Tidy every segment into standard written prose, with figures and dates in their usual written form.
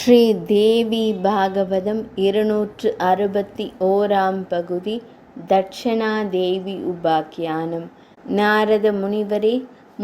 ஸ்ரீ தேவி பாகவதம் 261 பகுதி. தட்சணா தேவி உபாக்கியானம். நாரத முனிவரே,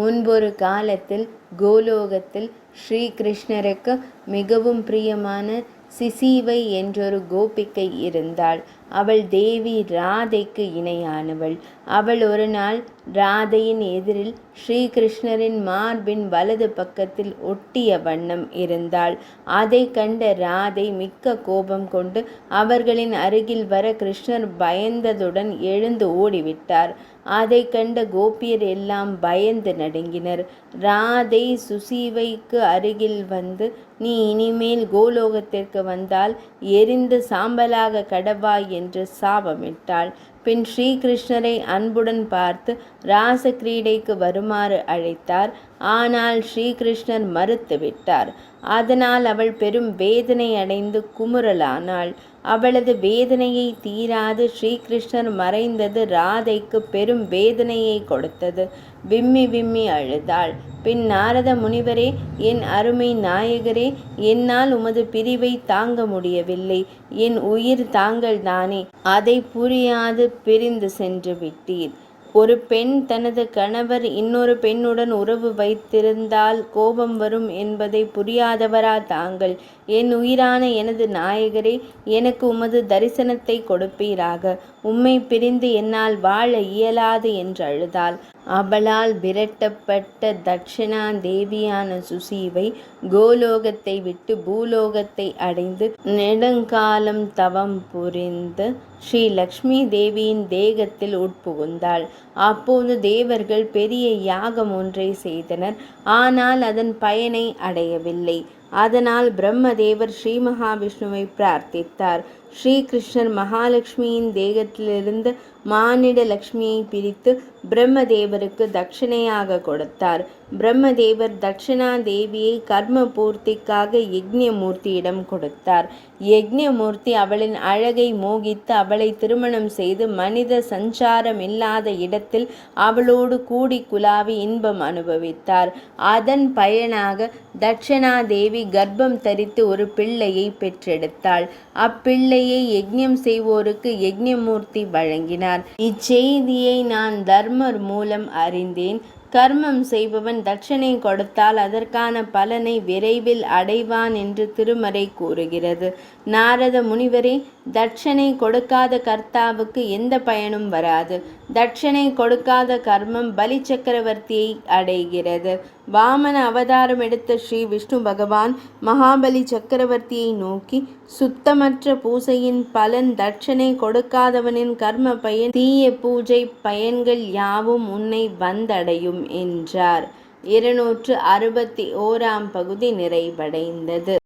முன்பொரு காலத்தில் கோலோகத்தில் ஸ்ரீகிருஷ்ணருக்கு மிகவும் பிரியமான சிசிவை என்றொரு கோபிக்கை இருந்தாள். அவள் தேவி ராதைக்கு இணையானவள். அவள் ஒரு நாள் ராதையின் எதிரில் ஸ்ரீகிருஷ்ணரின் மார்பின் வலது பக்கத்தில் ஒட்டிய வண்ணம் இருந்தாள். அதை கண்ட ராதை மிக்க கோபம் கொண்டு அவர்களின் அருகில் வர கிருஷ்ணர் பயந்ததுடன் எழுந்து ஓடிவிட்டார். அதை கண்ட கோபியர் எல்லாம் பயந்து நடுங்கினர். ராதை சுசீவைக்கு அருகில் வந்து, நீ இனிமேல் கோலோகத்திற்கு வந்தால் எரிந்து சாம்பலாக கடவாய் என்று சாபமிட்டாள். பின் ஸ்ரீகிருஷ்ணரை அன்புடன் பார்த்து ராச கிரீடைக்கு வருமாறு அழைத்தார். ஆனால் ஸ்ரீகிருஷ்ணர் மறுத்துவிட்டார். அதனால் அவள் பெரும் வேதனை அடைந்து குமுறலானாள். அவளது வேதனையை தீராது ஸ்ரீகிருஷ்ணர் மறைந்தது ராதைக்கு பெரும் வேதனையை கொடுத்தது. விம்மி விம்மி அழுதாள். பின் நாரத முனிவரே, என் அருமை நாயகரே, என்னால் உமது பிரிவை தாங்க முடியவில்லை. என் உயிர் தாங்கள் தானே, அதை புரியாது பிரிந்து சென்று விட்டீர். ஒரு பெண் தனது கணவர் இன்னொரு பெண்ணுடன் உறவு வைத்திருந்தால் கோபம் வரும் என்பதை புரியாதவரா தாங்கள்? என் உயிரான எனது நாயகரே, எனக்கு உமது தரிசனத்தை கொடுப்பீராக. உம்மை பிரிந்து என்னால் வாழ இயலாது என்று அழுதாள். அவளால் விரட்டப்பட்ட தட்சணா தேவியான சுசீவை கோலோகத்தை விட்டு பூலோகத்தை அடைந்து நெடுங்காலம் தவம் புரிந்து ஸ்ரீ லக்ஷ்மி தேவியின் தேகத்தில் உட்புகுந்தாள். அப்போது தேவர்கள் பெரிய யாகம் ஒன்றை செய்தனர். ஆனால் அதன் பயனை அடையவில்லை. அதனால் பிரம்மதேவர் ஸ்ரீ மகாவிஷ்ணுவை பிரார்த்தித்தார். ஸ்ரீகிருஷ்ணர் மகாலட்சுமியின் தேகத்திலிருந்து மானிட லட்சுமியை பிரித்து பிரம்மதேவருக்கு தட்சணையாக கொடுத்தார். பிரம்மதேவர் தட்சணா தேவியை கர்ம பூர்த்திக்காக யக்ஞமூர்த்தியிடம் கொடுத்தார். யக்ஞமூர்த்தி அவளின் அழகை மோகித்து அவளை திருமணம் செய்து மனித சஞ்சாரம் இல்லாத இடத்தில் அவளோடு கூடி குலாவி இன்பம் அனுபவித்தார். அதன் பயனாக தட்சணா தேவி கர்ப்பம் தரித்து ஒரு பிள்ளையை பெற்றெடுத்தாள். அப்பிள்ளையை யக்ஞம் செய்வோருக்கு யக்ஞமூர்த்தி வழங்கினார். இச்செய்தியை நான் தர்மர் மூலம் அறிந்தேன். கர்மம் செய்பவன் தட்சணை கொடுத்தால் அதற்கான பலனை விரைவில் அடைவான் என்று திருமறை கூறுகிறது. நாரத முனிவரே, தட்சணை கொடுக்காத கர்த்தாவுக்கு எந்த பயனும் வராது. தட்சணை கொடுக்காத கர்மம் பலி சக்கரவர்த்தியை அடைகிறது. வாமன அவதாரம் எடுத்த ஸ்ரீ விஷ்ணு பகவான் மகாபலி சக்கரவர்த்தியை நோக்கி, சுத்தமற்ற பூசையின் பலன் தட்சணை கொடுக்காதவனின் கர்ம பயன் தீய பூஜை பயன்கள் யாவும் உன்னை வந்தடையும் என்றார். 261 பகுதி நிறைவடைந்தது.